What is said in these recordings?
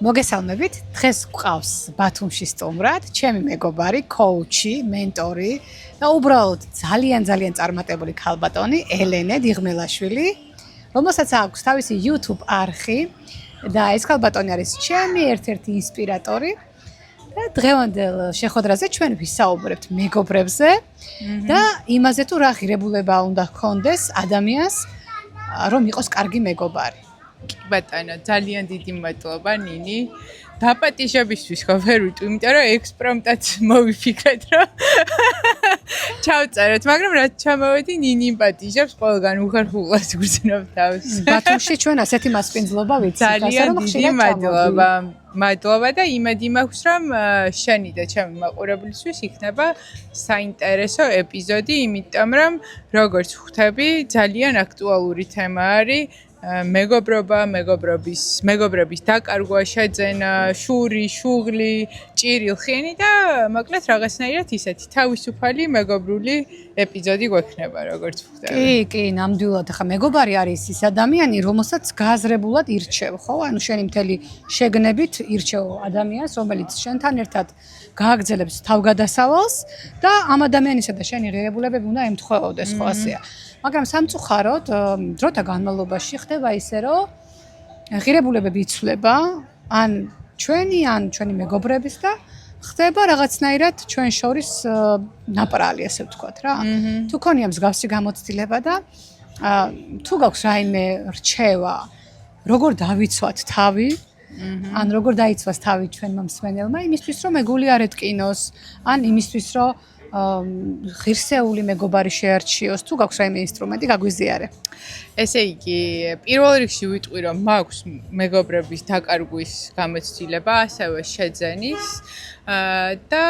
მოგესალმებით. დღეს გვყავს ბათუმში სტუმრად ჩემი მეგობარი, კოუჩი, მენტორი და უბრალოდ ძალიან წარმატებული ქალბატონი ელენე დიღმელაშვილი, რომელსაც აქვს თავისი YouTube არხი და ეს ქალბატონი არის ჩემი ერთ-ერთი ინსპირატორი. და დღევანდელ შეხვედრაზე ჩვენ ვისაუბრებთ მეგობრებზე და იმაზე თუ რა ღირებულება უნდა ჰქონდეს ადამიანს, რომ იყოს კარგი მეგობარი. ბატონო, ძალიან დიდი მადლობა ნინი. დაპატიჟებისთვის ხო ვერ ვიტყვი, იმიტომ რომ ექსპრომტად მოვიფიქრეთ, რომ ჩავწერეთ, მაგრამ რაც ჩამოვედი, ნინი პატიჟებს ყველგან უხერხულად გრძნობ თავს. ბათუმში ჩვენ ასეთი მასპინძლობა ვიცით, ძალიან დიდი მადლობა. მადლობა და იმედი მაქვს, რომ შენი და ჩემი მაყურებლისთვის იქნება საინტერესო ეპიზოდი, იმიტომ რომ როგორც ხვდები, ძალიან აქტუალური თემა არის მეგობრობის დაკარგვა, შეძენა, შური, შუღლი, ჭირილხენი და მოკლედ რაღაცნაირად ისეთი თავისუფალი მეგობრული ეპიზოდი გვექნება, როგორც ხვდები. კი, ნამდვილად. ახლა მეგობარი არის ის ადამიანი, რომელსაც გააზრებულად ირჩევ, ხო? ანუ შენი მთელი შეგნებით ირჩევ ადამიანს, რომელიც შენთან ერთად გააგრძელებს თავგადასავალს და ამ ადამიანისა და შენი ღირებულებები უნდა ემთხვეოდეს, ხო ასეა. მაგრამ სამწუხაროდ დროთა განმავლობაში ხდება ისე, რომ ღირებულებები იცვლება, ან ჩვენი მეგობრების და ხდება რაღაცნაირად ჩვენ შორის ნაპრალი, ასე ვთქვათ რა. თუ ქონია მსგავსი გამოცდილება და თუ გაქვს რაიმე რჩევა, როგორ დავიცვათ თავი, ან როგორ დაიცვას თავი ჩვენმა მსმენელმა, იმისთვის რომ ეგული არ ეტკინოს, ან იმისთვის რომ ღირსეული მეგობარი შეარჩიოს, თუ გაქვს რაიმე ინსტრუმენტი, გაგვიზიარე. ესე იგი, პირველ რიგში ვიტყვი, რომ მაქვს მეგობრების დაკარგვის გამოცდილება, ასევე შეძენის და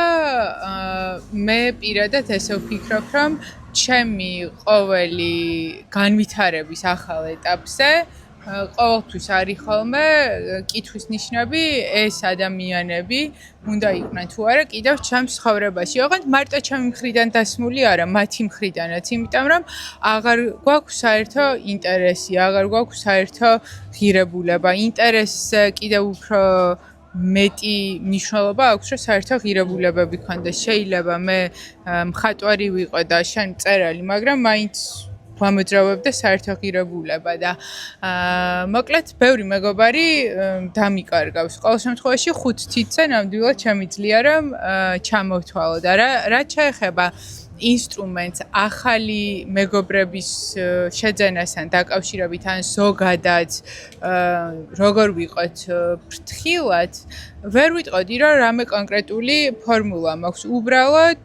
მე პირადად ესე ვფიქრობ, რომ ჩემი ყოველი განვითარების ახალ ეტაპზე ყოველთვის არის ხოლმე კითხვის ნიშნები, ეს ადამიანები უნდა იყვნენ თუ არა კიდევ ჩემს ცხოვრებაში. ოღონდ მარტო ჩემი მხრიდან დასმული არა, მათი მხრიდანაც, იმიტომ რომ აღარ გვაქვს საერთო ინტერესი, აღარ გვაქვს საერთო ღირებულება. ინტერესზე კიდევ უფრო მეტი მნიშვნელობა აქვს, რომ საერთო ღირებულებები გქონდეს. შეიძლება მე მხატვარი ვიყო და შენ მწერალი, მაგრამ მაინც გამოძრავებდა საერთო ღირებულება და მოკლედ ბევრი მეგობარი დამიკარგავს. ყოველ შემთხვევაში 5 თითზე ნამდვილად შემიძლია რომ ჩამოვთვალო და რაც შეეხება ინსტრუმენტს ახალი მეგობრების შეძენასთან დაკავშირებით ან ზოგადად როგორ ვიყოთ ფრთხილად, ვერ ვიტყოდი რომ რამე კონკრეტული ფორმულა მაქვს. უბრალოდ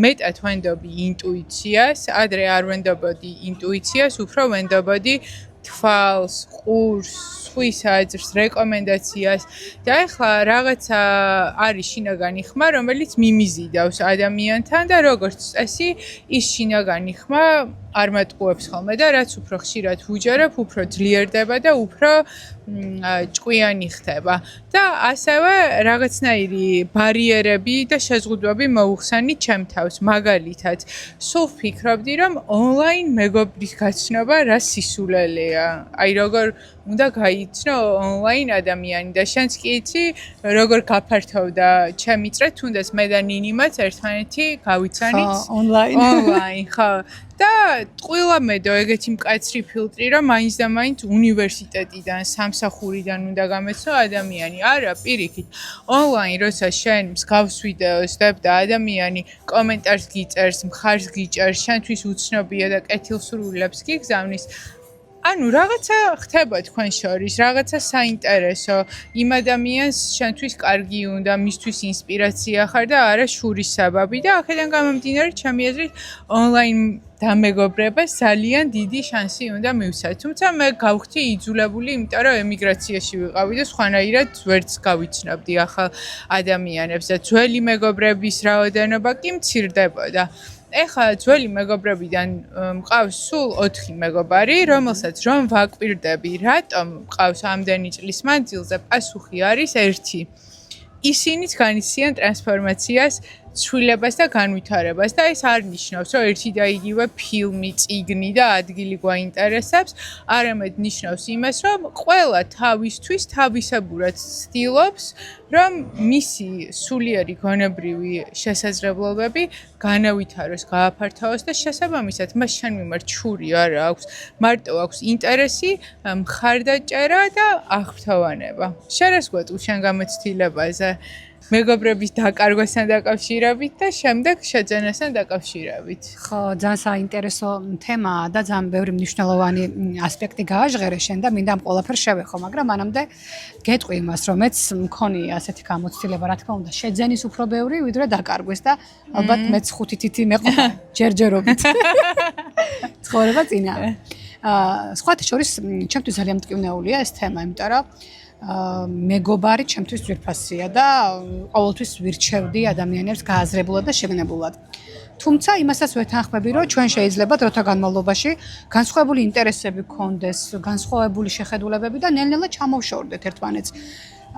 მეტად ვენდობი ინტუიციას, ადრე არ ვენდობოდი ინტუიციას, უფრო ვენდობოდი თვალს, ყურს, სხვის აზრს, რეკომენდაციას და ეხლა რაღაცა არის შინაგანი ხმა, რომელიც მიმიზიდავს ადამიანთან და როგორც წესი, ის შინაგანი ხმა არ მატყუებს ხოლმე და რაც უფრო ხშირად ვუჯერებ, უფრო ძლიერდება და უფრო ჭკვიანი ხდება. და ასევე რაღაცნაირი ბარიერები და შეზღუდვები მოუხსენი ჩემ თავს. მაგალითად, სულ ვფიქრობდი, რომ ონლაინ მეგობრის გაცნობა რა სისულელეა. აი როგორ უნდა გაიცნო ონლაინ ადამიანი და შენც კი იცი, როგორ გაფართოვდა ჩემი წრე, თუნდაც მე და ნინიმაც ერთმანეთი გავიცანით ონლაინ, ხო. და ტყუილა მედო ეგეთი მკაცრი ფილტრი, რომ მაინც და მაინც უნივერსიტეტიდან, სამსახურიდან უნდა გამეცნო ადამიანი. არა, პირიქით. ონლაინ როცა შენ მსგავს ვიდეოს დებ და ადამიანი კომენტარს გიწერს, მხარს გიჭერს, შენთვის უცნობია და კეთილსურვილებს გიგზავნის, ანუ რაღაცა ხდება თქვენ შორის, რაღაცა საინტერესო. იმ ადამიანს შენთვის კარგი უნდა, მისთვის ინსპირაცია ხარ და არა შურის საბაბი და აქედან გამომდინარე, ჩემი აზრით, ონლაინ დამეგობრებას ძალიან დიდი შანსი უნდა მივცათ. თუმცა მე გავხდი იძულებული, იმიტომ რომ ემიგრაციაში ვიყავი და სხვანაირად ვერც გავიცნობდი ახალ ადამიანებს და ძველი მეგობრების რაოდენობა კი მცირდებოდა. ეხლა ძველი მეგობრებიდან მყავს სულ 4 მეგობარი, რომელსაც რომ ვაკვირდები, რატომ მყავს ამდენი წლის მანძილზე, პასუხი არის ერთი. ისინიც განიცდიან ტრანსფორმაციას ცვლილებას და განვითარებას და ეს არ ნიშნავს, რომ ერთი და იგივე ფილმი, წიგნი და ადგილი გვაინტერესებს, არამედ ნიშნავს იმას, რომ ყველა თავისთვის თავისებურად ცდილობს, რომ მისი სულიერი გონებრივი შესაძლებლობები განავითაროს, გააფართოვოს და შესაბამისად მას შენ მიმართ ჩური არ აქვს, მარტო აქვს ინტერესი, მხარდაჭერა და აღფრთოვანება. შენ რას გვეტყვი შენ გამოცდილებაზე? მეგობრების დაკარგვასთან დაკავშირებით და შემდეგ შეძენასთან დაკავშირებით. ხო, ძალიან საინტერესო თემაა და ძალიან ბევრი მნიშვნელოვანი ასპექტი გააჟღერე შენ და მინდა ამ ყველაფერს შევეხო, მაგრამ მანამდე გეტყვი იმას, რომ მეც მქონია ასეთი გამოცდილება, რა თქმა უნდა, შეძენის უფრო ბევრი, ვიდრე დაკარგვის და ალბათ მეც 5 თითი მეყვა ჯერჯერობით. ცხოვრება წინა. სხვათა შორის, ჩემთვის ძალიან მტკივნეულია ეს თემა, იმიტომ რომ მეგობარი ჩემთვის ძვირფასია და ყოველთვის ვირჩევდი ადამიანებს გააზრებულად და შეგნებულად. თუმცა იმასაც ვეთანხმები, რომ ჩვენ შეიძლება დროთა განმავლობაში განსხვავებული ინტერესები გქონდეს, განსხვავებული შეხედულებები და ნელ-ნელა ჩამოვშორდეთ ერთმანეთს.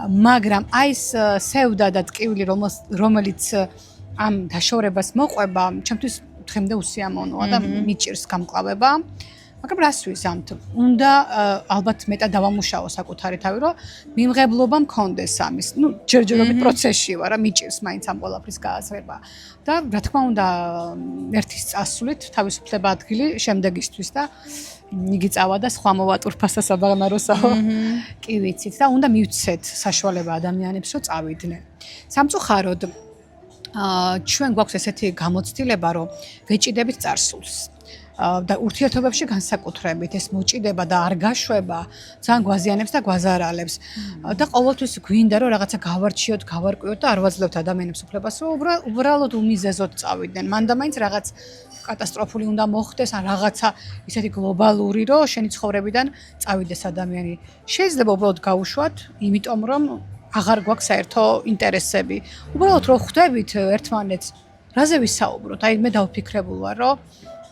მაგრამ აი ეს სევდა და ტკივილი, რომელიც ამ დაშორებას მოყვება, ჩემთვის დღემდე უსიამოვნოა და მიჭირს გამკლავება. მაგრამ რას ვიზამთ? უნდა ალბათ მეტად დავამუშაო საკუთარი თავი, რომ მიმღებლობა მქონდეს ამის. ჯერჯერობით პროცესში ვარ, მიჭირს მაინც ამ ყველაფრის გააზრება. და რა თქმა უნდა, ერთის წასვლით თავისუფლება ადგილი შემდეგისთვის და იგი წავა და სხვა მოვატურფასა საბაღნაროსაო. კი ვიცით და უნდა მივცეთ საშუალება ადამიანებს, რომ წავიდნენ. სამწუხაროდ ჩვენ გვაქვს ესეთი გამოცდილება, რომ ვეჭიდებით წარსულს. და ურთიერთობებში განსაკუთრებით ეს მოჭიდება და არ გაშვება ძალიან გვაზიანებს და გვაზარალებს და ყოველთვის გვინდა რომ რაღაცა გავარჩიოთ, გავარკვიოთ და არ ვაძლევთ ადამიანებს უფლებას რომ უბრალოდ უმიზეზოდ წავიდნენ. მანდა მაინც რაღაც კატასტროფული უნდა მოხდეს ან რაღაცა ისეთი გლობალური რომ შენი ცხოვრებიდან წავიდეს ადამიანი. შეიძლება უბრალოდ გავუშვათ, იმიტომ რომ აღარ გვაქვს საერთო ინტერესები. უბრალოდ რომ ხვდებით ერთმანეთს, რაზე ვისაუბროთ? აი მე დავფიქრებულ ვარ რომ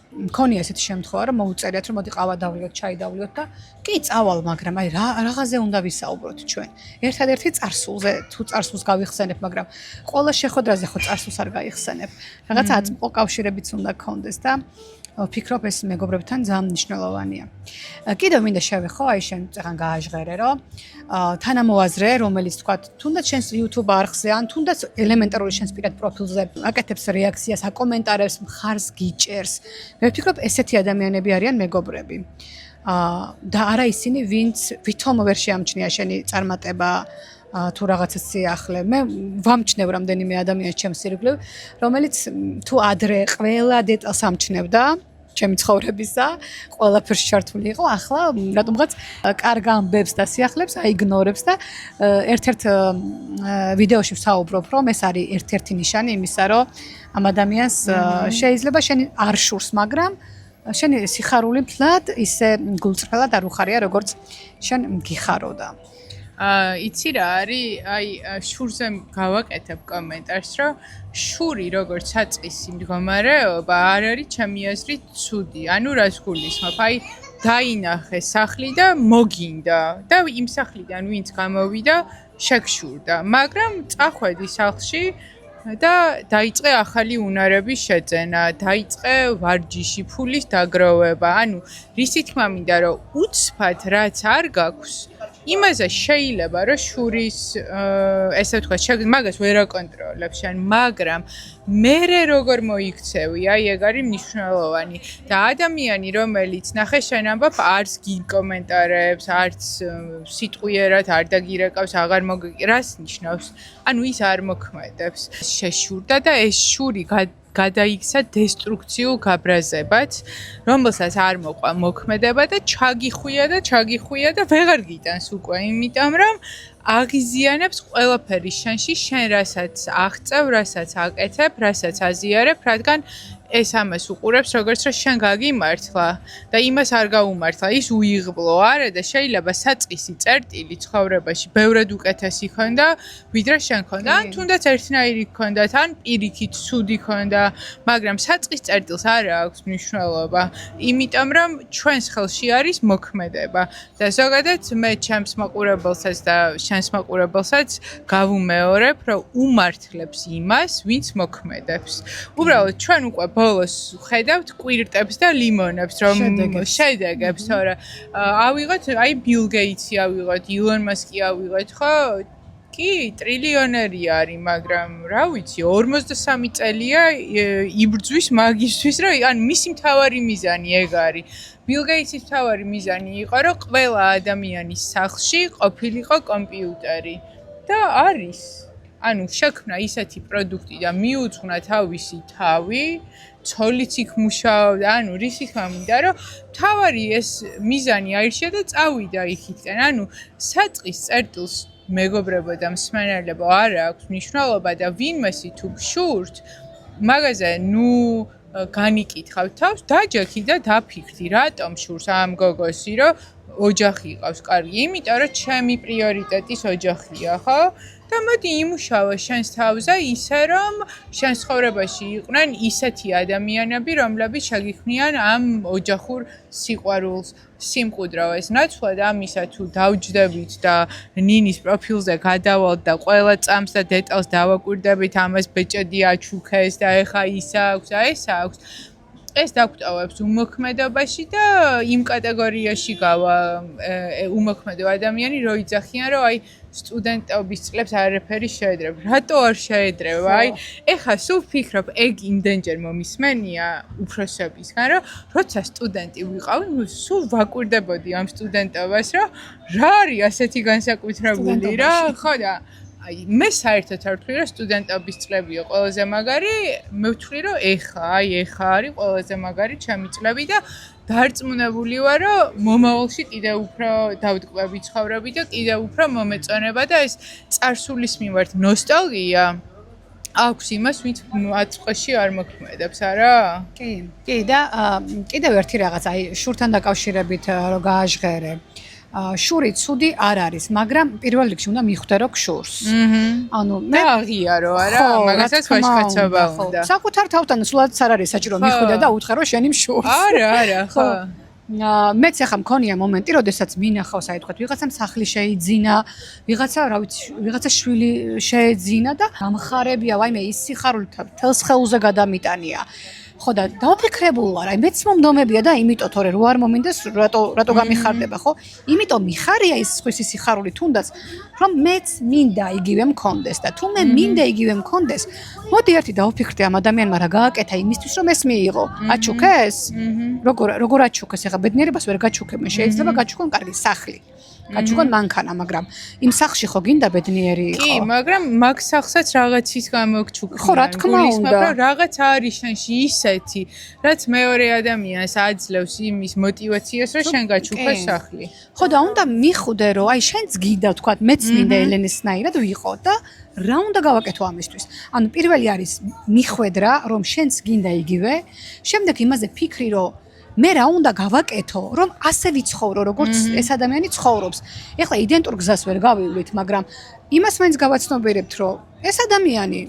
მქონია ესეთი შემთხვევა, რომ მოუწერიათ, რომ მოდი ყავა დავლიოთ, ჩაი დავლიოთ და კი წავალ, მაგრამ აი რაღაცაზე უნდა ვისაუბროთ ჩვენ. ერთადერთი წარსულზე, თუ წარსულს გავიხსენებ, მაგრამ ყველა შეხვედრაზე ხო წარსულს არ გაიხსენებ. რაღაცა აწმყო კავშირებიც უნდა გქონდეს და ვფიქრობ ეს მეგობრებთან ძალიან მნიშვნელოვანია. კიდევ მინდა შევეხო, აი შენ წეგან გააჟღერე, რომ თანამოაზრე, რომელიც თქვა, თუნდაც შენს YouTube არხზე ან თუნდაც ელემენტარული შენს პირად პროფილზე აკეთებს რეაქციას, აკომენტარებს, მხარს გიჭერს. მე ვფიქრობ, ესეთი ადამიანები არიან მეგობრები. და არა ისინი, ვინც ვითომ ვერ შეამჩნია შენი წარმატება თუ რაღაცა სიახლე. მე ვამჩნევ რამდენიმე ადამიანს ჩემს ირგვლივ, რომელიც თუ ადრე ყველა დეტალს ამჩნევდა ჩემი ცხოვრებისა, ყველაფერში ჩართული იყო, ახლა რატომღაც კარგ ამბებს და სიახლებს აიგნორებს და ერთ-ერთ ვიდეოში ვსაუბრობ, რომ ეს არის ერთ-ერთი ნიშანი იმისა, რომ ამ ადამიანს შეიძლება შენი არ შურს, მაგრამ შენი სიხარული მთლად ისე გულწრფელად არ უხარია, როგორც შენ გიხაროდა. იცი რა არის, აი შურზე გავაკეთებ კომენტარს, რომ შური როგორც საწყისი მდგომარეობა არ არის ჩემი აზრით ცუდი. ანუ რას გულისხმობ? აი დაინახე სახლი და მოგინდა და იმ სახლიდან ვინც გამოვიდა, შეგშურდა. მაგრამ წახვედი სახლში და დაიწყე ახალი უნარების შეძენა, დაიწყე ვარჯიში, ფულის დაგროვება. ანუ რისი თქმა მინდა, რომ უცბად რაც არ გაქვს, იმაზე შეიძლება რომ შურის ესე ვთქვათ, მაგას ვერ აკონტროლებ შენ, მაგრამ მერე როგორ მოიქცევი, აი ეგ არის მნიშვნელოვანი. და ადამიანი, რომელიც ნახე შენ ამბობ, არც გიკომენტარებს, არც სიტყვიერად არ დაგირეკავს, აღარ რას ნიშნავს? ანუ ის არ მოქმედებს. შეშურდა და ეს შური გადაიქცა დესტრუქციულ გაბრაზებად, რომელსაც არ მოყვა მოქმედება და ჩაგიხვია და ვეღარ გიტანს უკვე, იმიტომ რომ აგიზიანებს ყველაფერი შენში, შენ რასაც აღწევ, რასაც აკეთებ, რასაც აზიარებ, რადგან ეს ამას უყურებს, როგორც რომ შენ გაგიმართლა და იმას არ გაუმართლა, ის უიღბლო არა და შეიძლება საწყისი წერტილი ცხოვრებაში ბევრად უკეთესი ქონდა, ვიდრე შენ ქონდა, ან თუნდაც ერთნაირი ქონდა, ან პირიქით ცუდი ქონდა, მაგრამ საწყის წერტილს არ აქვს მნიშვნელობა, იმიტომ რომ ჩვენს ხელში არის მოქმედება და ზოგადად მე ჩემს მაყურებელსაც და შენს მაყურებელსაც გავუმეორებ, რომ უმართლებს იმას, ვინც მოქმედებს. უბრალოდ ჩვენ უკვე ბოლოს ხედავთ კვირტებს და ლიმონებს, რომ შედეგებს, თორე ავიღოთ, აი ბილ გეიტსი ავიღოთ, ილონ მასკი ავიღოთ, ხო? კი, ტრილიონერი არის, მაგრამ რა ვიცი, 53 წელია იბრძვის მაგისთვის, რომ ან მისი მთავარი მიზანი ეგ არის. ბილ გეიტსის მთავარი მიზანი იყო, რომ ყველა ადამიანის სახლში ყოფილიყო კომპიუტერი და არის. ანუ შექმნა ისეთი პროდუქტი და მიუძღვნა თავისი თავი, ცოლიც იქ მუშაობდა, ანუ რის თქმა უნდა, რომ მთავარი ეს მიზანი აირჩია და წავიდა იქიდან. ანუ საწყის წერტილს მეგობრებო და მსმენელებო არ აქვს მნიშვნელობა და ვინმესი თუ გშურთ, მაგაზე განიკითხავთ თავს, დაჯექი და დაფიქრდი, რატომ შურს ამ გოგოსი, რომ ოჯახი იყავს კარგი, იმიტომ რომ ჩემი პრიორიტეტის ოჯახია, ხო? და მოდი იმუშავა შენს თავზე ისე, რომ შენ ცხოვრებაში იყვნენ ისეთი ადამიანები, რომლებიც შეგიქმნიან ამ ოჯახურ სიყვარულს, სიმკვიდროვეს. ნაცვლად ამისა თუ დავჯდებით და ნინის პროფილზე გადავალთ და ყველა წამს და დეტალს დავაკვირდებით, ამას ბეჭედი აჩუქეს და ეხა ის აქვს, ეს აქვს. ეს დაგვტოვებს უმოქმედობაში და იმ კატეგორიაში გავა უმოქმედო ადამიანი, რო იძახიან, რომ აი სტუდენტობის წლებს არაფერი შეედრებ. რატო არ შეედრებ? აი, ეხა სულ ვფიქრობ, ეგ იმდენჯერ მომისმენია უფროსებისგან, რომ როცა სტუდენტი ვიყავი, სულ ვაკვირდებოდი ამ სტუდენტობას, რომ რა არის ასეთი განსაკუთრებული რა, ხო და აი მე საერთოდ არ ვთვლი, რომ სტუდენტობის წლებია ყველაზე მაგარი, მე ვთვლი, რომ ეხა არის ყველაზე მაგარი ჩემი წლები და დარწმუნებული ვარ, რომ მომავალში კიდევ უფრო დავტკბები ცხოვრები და კიდევ უფრო მომეწონება და ეს წარსულის მიმართ ნოსტალგია აქვს იმას, ვინც აწყვეში არ მოქმედებს, არა? კი და კიდევ ერთი რაღაც, აი შურთან დაკავშირებით რო გააჟღერე. შური ცუდი არ არის, მაგრამ პირველ რიგში უნდა მიხვდე რომ შურს. ანუ მე აღიარო, არა, მაგასაც ვაშკაცობა უნდა. საკუთარ თავთან სულაც არ არის საჭირო მიხვდე და უთხრა რომ შენი მშურს. არა, ხო. მეც ახლა მქონია მომენტი, როდესაც მინახავს, აი თქვა, ვიღაცამ სახლი შეიძინა, ვიღაცა, რა ვიცი, ვიღაცა შვილი შეეძინა და გამხარებია, ვაიმე ის სიხარული თელს ხელზე გადამიტანია. ხო და დავფიქრებული ვარ, აი მეც მომდომებია და იმიტომ თორე რო არ მომინდეს, რატო გამიხარდება, ხო? იმიტომ მიხარია ის სხვისი სიხარული თუნდაც, რომ მეც მინდა იგივე მქონდეს და თუ მე მინდა იგივე მქონდეს, მოდი ერთი დავფიქრდე ამ ადამიანმა რა გააკეთა იმისთვის, რომ ეს მიიღო. აჩუქეს? როგორ აჩუქეს? ეხლა ბედნიერებას ვერ გაჩუქებენ, შეიძლება გაჩუქონ კარგი სახლი. გაჩუქონ მანქანა, მაგრამ იმ სახლში ხო გინდა ბედნიერი იყო? კი, მაგრამ მაგ სახლსაც რაღაცის გამო გჩუქნა. ხო, რა თქმა უნდა. რაღაც არის შენში ისეთი, რაც მეორე ადამიანს აძლევს იმის мотиваციას, რომ შენ გაჩუქოს სახლი. ხო და უნდა მიხვდე, რომ აი შენც გინდა, თქვა, მეც მინდა ელენესნაირად ვიყო და რა უნდა გავაკეთო ამისთვის? ანუ პირველი არის მიხვედრა, რომ შენც გინდა იგივე, შემდეგ იმაზე ფიქრი, რომ მე რა უნდა გავაკეთო, რომ ასე ვიცხოვრო, როგორც ეს ადამიანი ცხოვრობს. ეხლა იდენტურ გზას ვერ გავივლით, მაგრამ იმას მაინც გავაცნობიერებთ, რომ ეს ადამიანი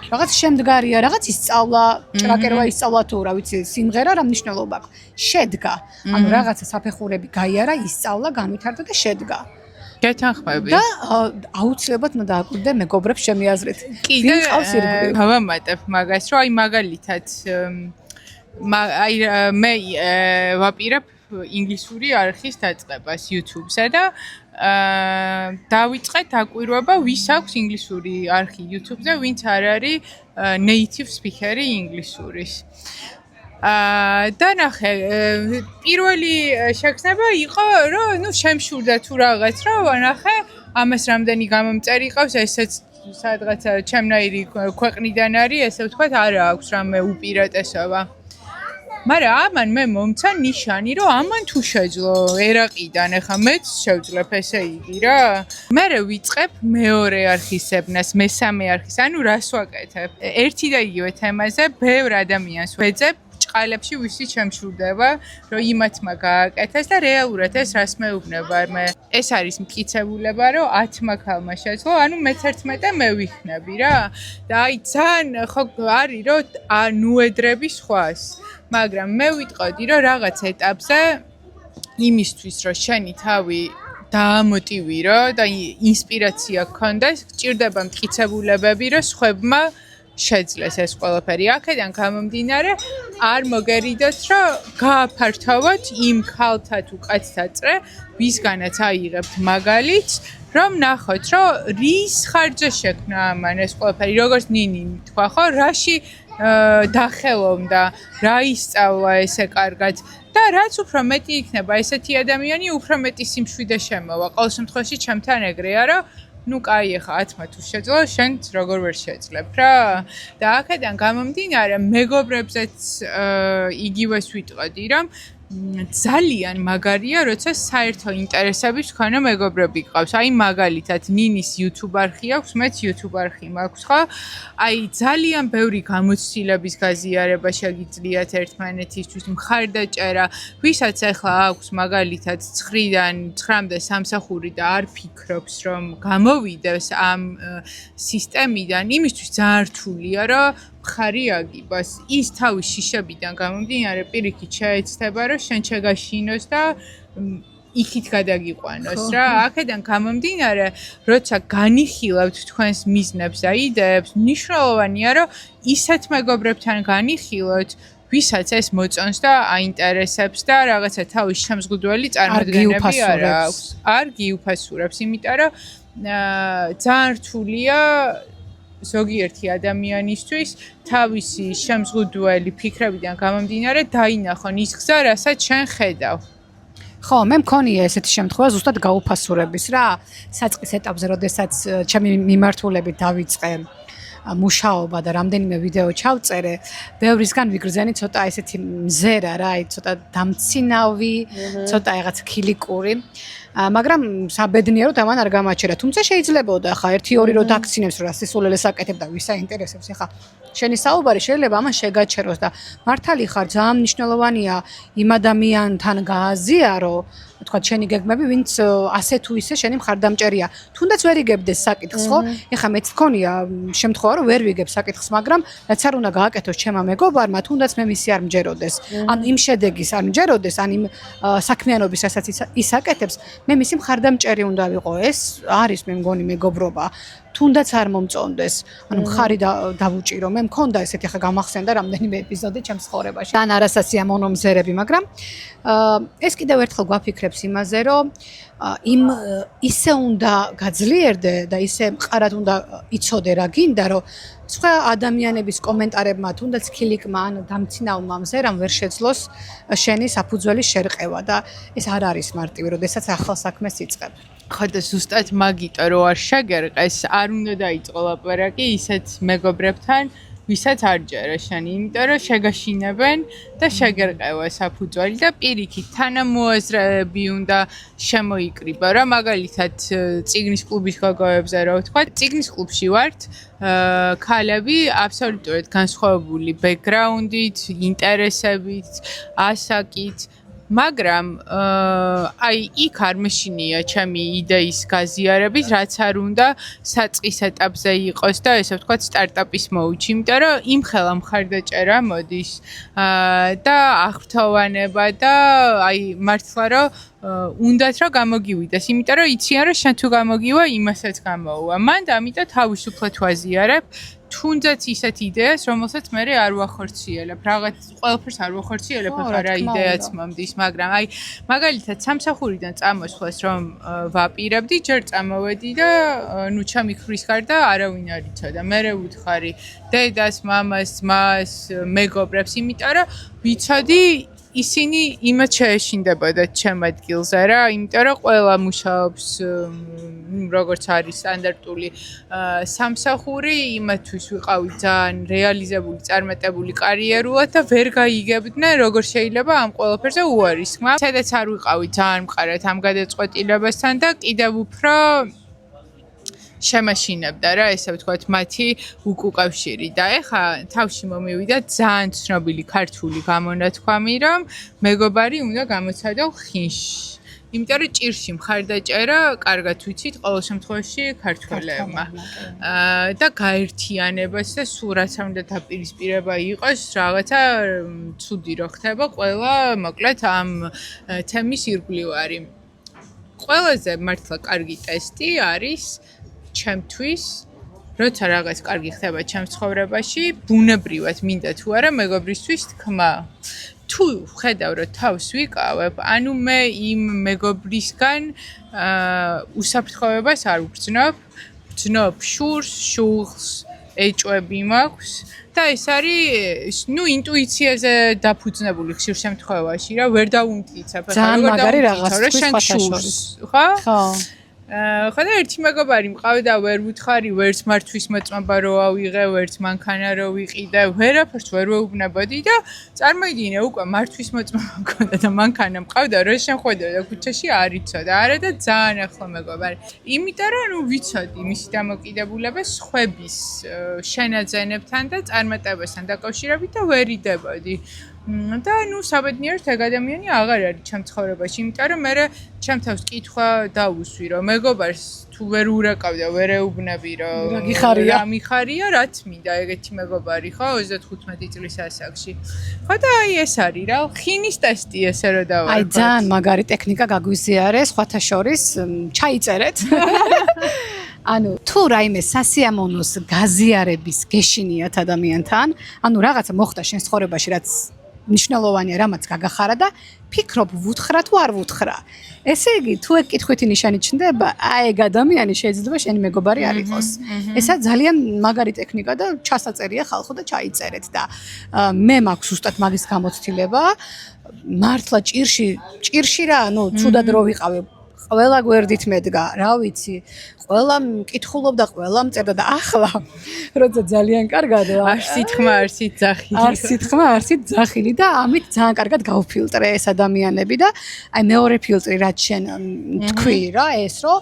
რაღაც შემდგარია, რაღაც ისწავლა, ჭრაკერვა ისწავლა თუ რა ვიცი, სიმღერა რა მნიშვნელობა აქვს. შედგა. ანუ რაღაცა საფეხურები გაიარა, ისწავლა, განვითარდა და შედგა. გეთანხმები. და აუცილებლად უნდა დააკვირდე მეგობრებს ჩემი აზრით. კიდე გავამატებ მაგას, რომ აი მაგალითად აი მე ვაპირებ ინგლისური არხის დაწყებას YouTube-ზე და დავიწყე დაკვირვება, ვის აქვს ინგლისური არხი YouTube-ზე, ვინც არ არის native speaker-ი ინგლისურის. და ნახე, პირველი შეგრძნება იყო, რომ შემშურდა თუ რაღაც, რომ ნახე, ამას რამდენი გამომწერი ყავს, ესეც სადღაც ჩემნაირი ქვეყნიდან არის, ესე ვთქვათ, არა აქვს რამე უპირატესობა. მაგრამ ამან მე მომცა ნიშანი, რომ ამან თუ შეძლო ერაყიდან, ეხა მეც შევძლებ, ესე იგი რა. მე ვიწყებ მეორე არხისებნას, მესამე არხის, ანუ რას ვაკეთებ? ერთი და იგივე თემაზე ბევრ ადამიანს ვეძებ ჭყალებში ვისი შემშურდება, რომ იმათმა გააკეთეს და რეალურად ეს რას მეუბნება მე. ეს არის მტკიცებულება, რომ 10 ქალმა შეძლო, ანუ მე-11 მე ვიქნები რა. და აი ძალიან ხო არის, რომ ნუედრები სხვას. მაგრამ მე ვიტყოდი, რომ რაღაც ეტაპზე იმისთვის, რომ შენი თავი დაამოტივირო და ინსპირაცია გქონდეს, გჭირდება მტკიცებულებები, რომ სხვებმა შეძლეს ეს ყველაფერი. აქედან გამომდინარე, არ მოგერიდოთ, რომ გააფართოვოთ იმ ქალთა თუ კაცთა წრე, ვისგანაც აიღებთ მაგალითს, რომ ნახოთ, რომ რის ხარჯზე შექმნა ამან ეს ყველაფერი, როგორც ნინი თქვა, ხო, რაში დახელოვნდა, რა ისწავლა ესე კარგად და რაც უფრო მეტი იქნება ესეთი ადამიანი, უფრო მეტი სიმშვიდე შემოვა. ყოველ შემთხვევაში ჩემთან ეგრეა, რომ ну кай ეხა 10-მა თუ შეძლო, შენც როგორ ვერ შეძლებ რა. და აქედან გამომდინარე, მეგობრებზეც იგივეს ვიტყოდი, რომ ძალიან მაგარია, როცა საერთო ინტერესების მქონე მეგობრები გყავს. აი მაგალითად, ნინის YouTube არხი აქვს, მეც YouTube არხი მაქვს, ხო? აი ძალიან ბევრი გამოცდილების გაზიარება შეგიძლიათ ერთმანეთისთვის, მხარდაჭერა, ვისაც ახლა აქვს მაგალითად 9-დან 9-მდე სამსახური და არ ფიქრობს, რომ გამოვიდეს ამ სისტემიდან, იმისთვის ძალიან რთულია, რომ მხარი აგიბას. ის თავის შიშებიდან გამომდინარე პირიქით შეეცდება, რომ შენ შეგაშინოს და იქით გადაგიყვანოს რა. აქედან გამომდინარე, როცა განიხილავთ თქვენს მიზნებს და იდეებს, მნიშვნელოვანია, რომ ისეთ მეგობრებთან განიხილოთ, ვისაც ეს მოწონს და აინტერესებს და რაღაცა თავის შემზღუდველი წარმოდგენები არ აქვს. არ გიუფასურებს, იმიტომ რომ ძალიან რთულია ზოგიერთი ადამიანისთვის თავისი შემზღუდველი ფიქრებიდან გამომდინარე დაინახონ ის გზა, რასაც შენ ხედავ. ხო, მე მქონია ესეთი შემთხვევა ზუსტად გაუფასურების რა, საწყის ეტაპზე, როდესაც ჩემი მიმართულებით დავიწყე მუშაობა და რამდენიმე ვიდეო ჩავწერე, ბევრისგან ვიგრძენი ცოტა ესეთი მზერა რა, ცოტა დამცინავი, ცოტა რაღაც ქილიკური. მაგრამ საბედნიეროდ ამან არ გამაჩერა. თუმცა შეიძლებოდა ხა 1-2 რო დაქცინებს რა სისულელეს აკეთებ და ვის აინტერესებს ხა შენი საუბარი შეიძლება ამან შეგაჩეროს და მართალი ხარ ძალიან მნიშვნელოვანია იმ ადამიანთან გააზიარო თქვა შენი გეგმები ვინც ასე თუ ისე შენი მხარდამჭერია. თუნდაც ვერ იგებდეს საკითხს ხო? ეხა მეც მქონია შემთხვევა რომ ვერ ვიგებ საკითხს, მაგრამ რაც არ უნდა გააკეთოს ჩემმა მეგობარმა, თუნდაც მე მისი არ მჯეროდეს. ან იმ შედეგის არ მჯეროდეს, ან იმ საქმიანობის რასაც ის აკეთებს, მე მისი მხარდამჭერი უნდა ვიყო. ეს არის მე მგონი მეგობრობა. თუნდაც არ მომწონდეს, ანუ მხარი დავუჭირო. მე მქონდა ესეთი ხა გამახსენდა რამდენიმე ეპიზოდი ჩემს ცხოვრებაში. თან არასასია მონომზერები, მაგრამ ეს კიდევ ერთხელ გვაფიქრებს იმაზე, რომ იმ ისე უნდა გაძლიერდე და ისე მყარად უნდა იცოდე რა გინდა, რომ სხვა ადამიანების კომენტარებმა, თუნდაც ქილიკმა ან დამცინავმა მზერამ ვერ შეძლოს შენი საფუძველი შერყევა და ეს არ არის მარტივი, როდესაც ახალ საქმეს იწყებ. ხო და ზუსტად მაგიტო რო არ შეგერყეს, არ უნდა დაიწყო ლაპარაკი ისეთ მეგობრებთან, ვისაც არ ჯერა შენი, იმიტომ რომ შეგაშინებენ და შეგერყევა საფუძველი და პირიქით თანამოაზრეები უნდა შემოიკრიბა რა. მაგალითად წიგნის კლუბის გოგოებზე რო ვთქვა, წიგნის კლუბში ვართ ქალები აბსოლუტურად განსხვავებული ბექგრაუნდით, ინტერესებით, ასაკით, მაგრამ აი იქ არ მეშინია ჩემი იდეის გაზიარების, რაც არ უნდა საწყის ეტაპზე იყოს და ესე ვთქვათ სტარტაპის მოუჩი, იმიტომ რომ იმხელა მხარდაჭერა მოდის და აღფრთოვანება და აი მართლა რომ უნდათ რომ გამოგივიდეს, იმიტომ რომ იციან რომ შენ თუ გამოგივა, იმასაც გამოუვა. მან და ამიტომ თავისუფლად ვაზიარებ თუნდაც ისეთ იდეას, რომელსაც მე არ ვახორციელებ. რაღაც ყველაფერს არ ვახორციელებ, ახლა რა იდეაც მომდის, მაგრამ აი მაგალითად სამსახურიდან წამოსვლას რომ ვაპირებდი, ჯერ წამოვედი და ნუ ჩემი ხრის გარდა არავინ არ იცოდა. მე ვუთხარი დედას, მამას, ძმას, მეგობრებს, იმიტომ რომ ვიცოდი ისინი იმათ შეეშინდებოდა ჩემ ადგილზე რა, იმიტომ რომ ყველა მუშაობს როგორც არის სტანდარტული სამსახური, იმათთვის ვიყავი ძალიან რეალიზებული, წარმატებული კარიერულად და ვერ გაიგებდნენ როგორ შეიძლება ამ ყველაფერზე უარისქმა. სადაც არ ვიყავი ძალიან მყარად ამ გადაწყვეტილებასთან და კიდევ უფრო შემაშინებდა რა, ესე ვთქვათ, მათი უკუკავშირი და ეხა თავში მომივიდა ძალიან ცნობილი ქართული გამონათქვამი, რომ მეგობარი უნდა გამოცადო ხინში. იმიტომ რომ ჭირში მხარდაჭერა კარგად ვიცით ყოველ შემთხვევაში ქართველებმა. და გაერთიანებას და სულ რაც უნდა დაპირისპირება იყოს, რაღაცა ცუდი რო ხდება ყველა, მოკლედ ამ თემის ირგვლივ არის. ყველაზე მართლა კარგი ტესტი არის ჩემთვის, როცა რაღაც კარგი ხდება ჩემს ცხოვრებაში, ბუნებრივად მინდა თუ არა მეგობრისთვის თქმა. თუ ხედავ რომ თავს ვიკავებ, ანუ მე იმ მეგობრისგან უსაფრთხოებას არ ვგრძნობ, ვგრძნობ შურს, შუღლს, ეჭვები მაქვს და ეს არის ინტუიციაზე დაფუძნებული ხშირ შემთხვევაში რა ვერ დავუმტკიცებ ახლა როგორ დავუმტკიცო შენ შურს, ხო? ხო. ხო და ერთი მეგობარი მყავდა ვერ ვუთხარი ვერც მართვის მოწმობა რო ავიღე, ვერც მანქანა რო ვიყიდე, ვერაფერს ვერ ვეუბნებოდი და წარმოიდგინე უკვე მართვის მოწმობა მქონდა და მანქანა მყავდა, რო შემხვედრა ქუჩაში არ იცოდა, არა და ძალიან ახლო მეგობარი. იმიტომ რომ ვიცოდი მისი დამოკიდებულება სხვების შენაძენებთან და წარმატებასთან დაკავშირებით და ვერ იდებოდი. და საბედნიეროდ ეგ ადამიანი აღარ არის ჩემ ცხოვრებაში, იმიტომ რომ მე ჩემ თავს კითხვა დავუსვი, რომ მეგობარს თუ ვერ ურეკავდა, ვერ ეუბნები, რომ რა მიხარია, რაც მინდა ეგეთი მეგობარი, ხო, 35 წლის ასაკში. ხო და აი ეს არის რა, ხინის ტესტი ესე რომ დავარქვა. აი ძალიან მაგარი ტექნიკა გაგვიზიარეს, სხვათა შორის ჩაიწერეთ. ანუ თუ რაიმე სასიამოვნოს გაზიარების გეშინიათ ადამიანთან, ანუ რაღაცა მოხდა შენ ცხოვრებაში, რაც ნიშნულოვანია, რამაც გაგახარა და ფიქრობ ვუთხრა თუ არ ვუთხრა. ესე იგი, თუ ეგ კითხვითი ნიშანი ჩნდება, აი ეგ ადამიანი შეიძლება შენი მეგობარი არ იყოს. ესა ძალიან მაგარი ტექნიკა და ჩასაწერია ხალხო და ჩაიწერეთ და მე მაქვს უბრალოდ მაგის გამოცდილება. მართლა ჭირში რა, ცუდად რო ვიყავი. ყველა გვერდით მედგა, რა ვიცი, ყველა მკითხულობდა, ყველა მწერდა და ახლა როცა ძალიან კარგად არ სითხმა, არ სიძახილი. არ სითხმა, არ სიძახილი და ამით ძალიან კარგად გავფილტრე ეს ადამიანები და აი მეორე ფილტრი რაც შენ თქვი რა ეს რომ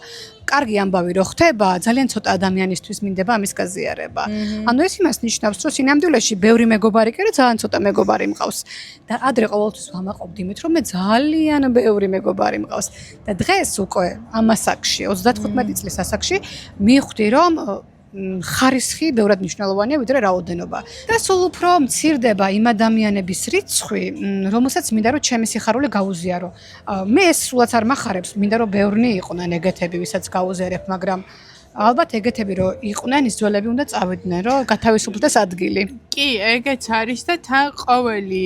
კარგი ამბავი რო ხდება, ძალიან ცოტა ადამიანისთვის მინდება ამის გაზიარება. ანუ ეს იმას ნიშნავს, რომ სინამდვილეში ბევრი მეგობარი კი არა, ძალიან ცოტა მეგობარი მყავს. და ადრე ყოველთვის ვამაყობდი იმით, რომ მე ძალიან ბევრი მეგობარი მყავს. და დღეს უკვე ამ ასაკში, 35 წლის ასაკში, მივხვდი, რომ ხარისხი ბევრად მნიშვნელოვანია, ვიდრე რაოდენობა. და სულ უფრო მცირდება იმ ადამიანების რიცხვი, რომელსაც მინდა რომ ჩემი სიხარული გაუზიარო. მე ეს სულაც არ მახარებს, მინდა რომ ბევრნი იყვნენ ეგეთები, ვისაც გაუზიარებ, მაგრამ ალბათ ეგეთები რომ იყვნენ, ის ძველები უნდა წავიდნენ, რომ გათავისუფლდეს ადგილი. კი, ეგეც არის და თან ყოველი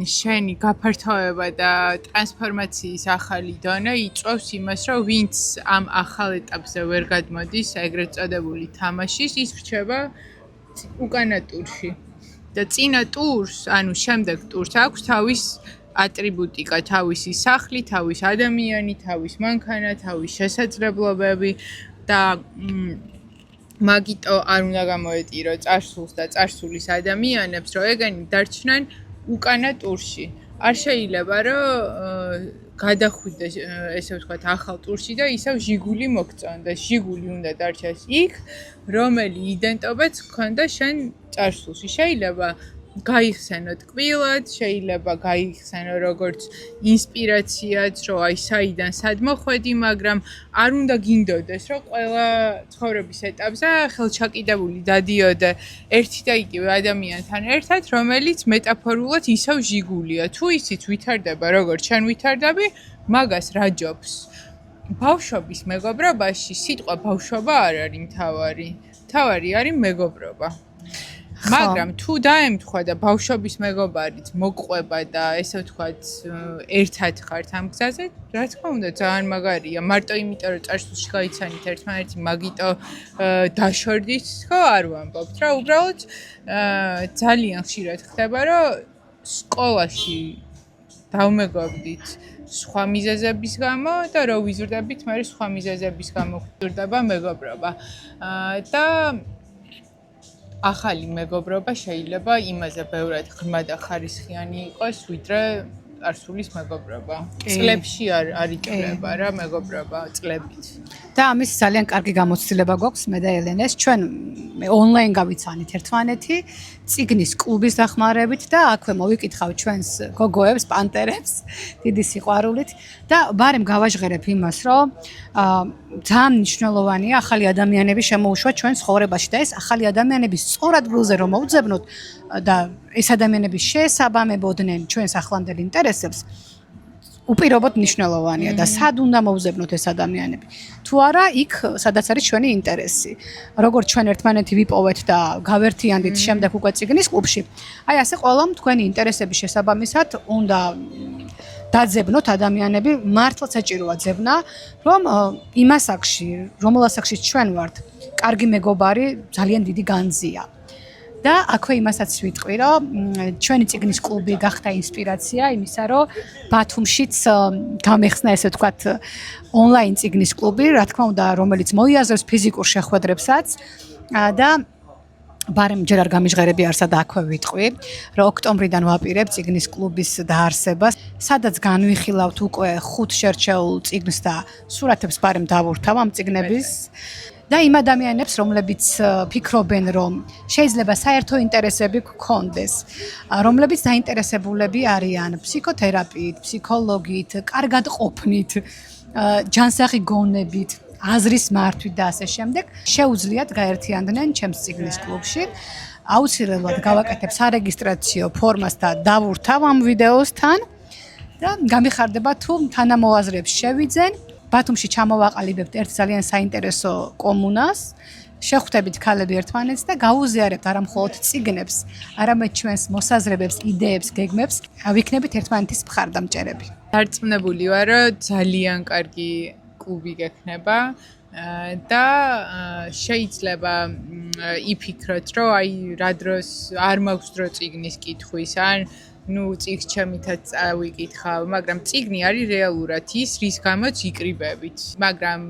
შენი გაფართოება და ტრანსფორმაციის ახალი დონე იწვევს იმას, რომ ვინც ამ ახალ ეტაპზე ვერ გადმოდის, ეგრეთ წოდებული თამაშის, ის რჩება უკანა ტურში. და წინა ტურს, ანუ შემდეგ ტურს აქვს თავის ატრიბუტიკა, თავისი სახლი, თავის ადამიანი, თავის მანქანა, თავის შესაძლებლობები და მაგიტო არ უნდა გამოეტირო წარსულს და წარსულის ადამიანებს, რომ ეგენი დარჩნენ უკანა ტურში. არ შეიძლება რომ გადახვიდეს, ესე ვთქვათ, ახალ ტურში და ისევ ჟიგული მოგწონდეს. ჟიგული უნდა დარჩეს იქ, რომელი იდენტობაც გქონდა შენ წარსულში. შეიძლება გაიხსენო ტკბილად, შეიძლება გაიხსენო როგორც ინსპირაციაც, რომ აი საიდან სად მოხვედი, მაგრამ არ უნდა გინდოდეს, რომ ყველა ცხოვრების ეტაპზე ხელჩაკიდებული დადიოდე ერთი და იგივე ადამიანთან ერთად, რომელიც მეტაფორულად ისევ ჟიგულია. თუ ისიც ვითარდება, როგორც შენ ვითარდები, მაგას რა ჯობს? ბავშვობის მეგობრობაში სიტყვა ბავშვობა არ არის მთავარი. მთავარი არის მეგობრობა. მაგრამ თუ დაემთხვა და ბავშვობის მეგობარიც მოგყვება და ესე ვთქვათ ერთად ხართ ამ გზაზე, რა თქმა უნდა ძალიან მაგარია. მარტო იმიტომ რომ წარსულში გაიცანით ერთმანეთი, მაგიტო დაშორდით, ხო არ ვამბობთ რა, უბრალოდ ძალიან ხშირად ხდება, რომ სკოლაში დავმეგობრდით სხვა მიზეზების გამო და რო ვიზრდებით, მე სხვა მიზეზების გამო გვჭირდება მეგობრობა. და ახალი მეგობრობა შეიძლება იმაზე ბევრად ღრმა და ხარისხიანი იყოს, ვიდრე წარსულის მეგობრობა. წლებში არ იწლება რა მეგობრობა წლებით. და ამის ძალიან კარგი გამოცდილება გვაქვს მე და ელენეს. ჩვენ ონლაინ გავიცანით ერთმანეთი, წიგნის კლუბის დახმარებით და აქვე მოვიკითხავ ჩვენს გოგოებს, პანტერებს, დიდი სიყვარულით და ბარემ გავაჟღერებ იმას, რომ ძალიან მნიშვნელოვანია ახალი ადამიანები შემოუშვა ჩვენ ცხოვრებაში და ეს ახალი ადამიანები სწორ ადგილზე რომ მოვძებნოთ და ეს ადამიანები შეესაბამებოდნენ ჩვენს ახლანდელ ინტერესებს, უპირობოდ მნიშვნელოვანია და სად უნდა მოვზებნოთ ეს ადამიანები. თუ არა, იქ სადაც არის ჩვენი ინტერესი. როგორც ჩვენ ერთმანეთი ვიპოვეთ და გავერთიანდით შემდეგ უკვე წიგნის კლუბში. აი ასე ყველამ თქვენი ინტერესების შესაბამისად უნდა დაძებნოთ ადამიანები, მართლაც საჭიროა ძებნა, რომ იმ ასაკში, რომელ ასაკში ჩვენ ვართ, კარგი მეგობარი ძალიან დიდი განძია. და აქვე იმასაც ვიტყვი, რომ ჩვენი წიგნის კლუბი გახდა ინსპირაცია იმისა, რომ ბათუმშიც გამეხსნა ესე ვთქვათ ონლაინ წიგნის კლუბი, რა თქმა უნდა, რომელიც მოიაზრებს ფიზიკურ შეხვედრებსაც და ბარემ ჯერ არ გამიჟღერები არსა და აქვე ვიტყვი, რომ ოქტომბრიდან ვაპირებ წიგნის კლუბის დაარსებას, სადაც განვიხილავთ უკვე 5 შერჩეულ წიგნს და სურათებს ბარემ დავურთავ ამ წიგნების. და იმ ადამიანებს, რომლებიც ფიქრობენ, რომ შეიძლება საერთო ინტერესები გქონდეს, რომლებიც დაინტერესებულები არიან ფსიქოთერაპიით, ფსიქოლოგიით, კარგად ყოფნით, ჯანსაღი გონებით, აზრის მართვით და ასე შემდეგ, შეუძლიათ გაერთიანდნენ ჩემს წიგნის კლუბში. აუცილებლად გავაკეთებ სარეგისტრაციო ფორმას და დავურთავ ამ ვიდეოსთან და გამიხარდება თუ თანამოაზრეებს შევიძენ. ბათუმში ჩამოვაყალიბებთ ერთ ძალიან საინტერესო კომუნას, შეხვდებით ქალები ერთმანეთს და გაუზიარებთ არა მხოლოდ წიგნებს, არამედ ჩვენს მოსაზრებებს, იდეებს, გეგმებს, ვიქნებით ერთმანეთის მხარდამჭერები. დარწმუნებული ვარ, რომ ძალიან კარგი კლუბი გექნება და შეიძლება იფიქროთ, რომ აი რა დროს არ მაქვს დრო წიგნის კითხვის, ან წიგნს ჩემითაც წავიკითხავ, მაგრამ წიგნი არის რეალურად ის, რის გამოც იკრიბებით. მაგრამ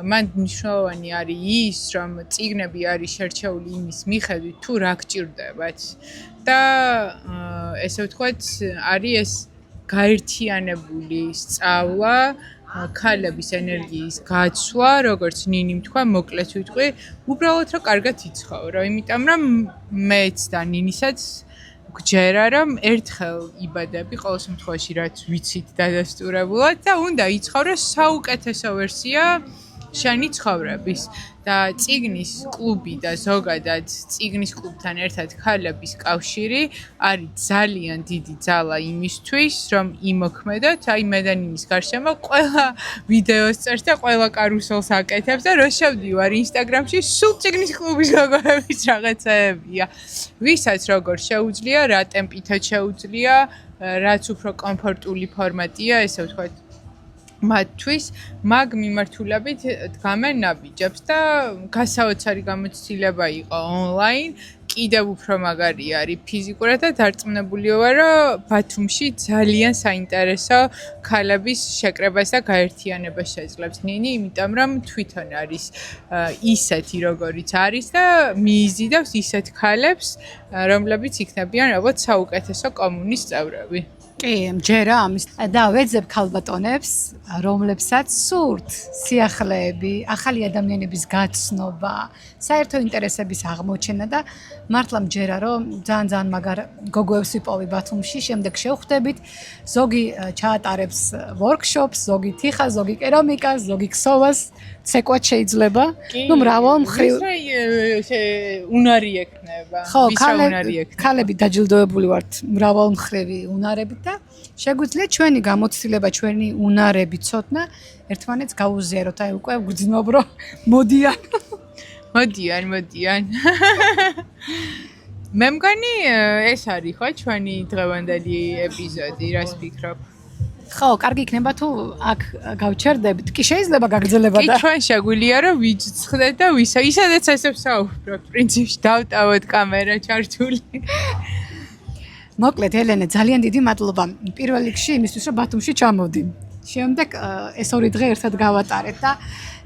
მან მნიშვნელოვანი არის ის, რომ წიგნები არის შერჩეული იმის მიხედვით, თუ რა გჭირდებათ. და ესე ვთქვათ, არის ეს გაერთიანებული სწავლა, ქალების ენერგიის გაცვლა, როგორც ნინიმ თქვა, მოკლედ ვიტყვი, უბრალოდ რომ კარგად იცხოვრო, იმიტომ რომ მეც და ნინისაც გჯერა რომ ერთხელ იბადები ყოველ შემთხვევაში რაც ვიცით დადასტურებულად და უნდა იცხოვრო საუკეთესო ვერსია შენი ცხოვრების და წიგნის კლუბი და ზოგადად წიგნის კლუბთან ერთად ქალების კავშირი არის ძალიან დიდი ძალა იმისთვის რომ იმოქმედოთ აი მე და ნინის გარშემო ყველა ვიდეოს წერს და ყველა კარუსელს აკეთებს და რო შევდივარ ინსტაგრამში სულ წიგნის კლუბის ლოგოების რაღაცაებია ვისაც როგორ შეუძლია რა ტემპითაც შეუძლია რაც უფრო კომფორტული ფორმატია ესე ვთქვათ მათთვის მაგ მიმართულებით დგამენ ნაბიჯებს და გასაოცარი გამოცდილება იყო ონლაინ კიდევ უფრო მაგარი არის ფიზიკურად და დარწმუნებული ვარ რომ ბათუმში ძალიან საინტერესო ქალების შეკრებას და გაერთიანებას შეძლებს ნინი იმიტომ რომ თვითონ არის ისეთი როგორიც არის და მიიზიდავს ისეთ ქალებს რომლებიც იქნებიან ალბათ საუკეთესო კომუნის წევრები კი, მჯერა ამის და ვეძებ ქალბატონებს, რომლებსაც სურთ სიახლეები, ახალი ადამიანების გაცნობა, საერთო ინტერესების აღმოჩენა და მართლა მჯერა რომ ძალიან მაგარ გოგოებს ვიპოვი ბათუმში, შემდეგ შევხვდებით, ზოგი ჩაატარებს ვორქშოპს, ზოგი თიხა, ზოგი კერამიკას, ზოგი ქსოვას, ცეკვაც შეიძლება. ნუ მრავალ მხრივ უნარი ექნება. ხო, ქალები დაჯილდოებული ვართ მრავალ მხრივი უნარებით და შეგვიძლია ჩვენი გამოცდილება, ჩვენი უნარები ცოდნა ერთმანეთს გაუზიაროთ. აი უკვე გძნობრო მოდიან. მოდიან. მე მგონი ეს არის ხო ჩვენი დღევანდელი ეპიზოდი, რას ფიქრობ? ხო, კარგი იქნება თუ აქ გავჩერდებით. კი შეიძლება გაგრძელება და კი ჩვენ შეგვიძლია რომ ვიჯცხდეთ და ისედაც ესე ვსაუბრობთ. პრინციპში დავტოვოთ კამერა ჩართული. მოკლედ ელენე, ძალიან დიდი მადლობა. პირველ რიგში იმისთვის რომ ბათუმში ჩამოვდი. შემდეგ ეს ორი დღე ერთად გავატარეთ და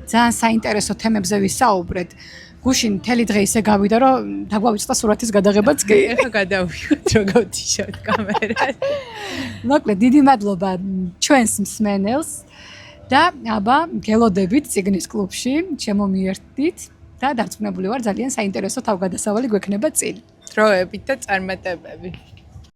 ძალიან საინტერესო თემებზე ვისაუბრეთ. გუშინ მთელი დღე ისე გავიდა რომ დაგვავიწყდა სურათის გადაღებაც კი. ეხლა გადავიხოთ რომ გავთიშოთ კამერას. მოკლედ დიდი მადლობა ჩვენს მსმენელს და აბა გელოდებით წიგნის კლუბში, შემომიერთდით და დარწმუნებული ვარ ძალიან საინტერესო თავგადასავალი გვექნება წინ. დროებით და წარმატებები.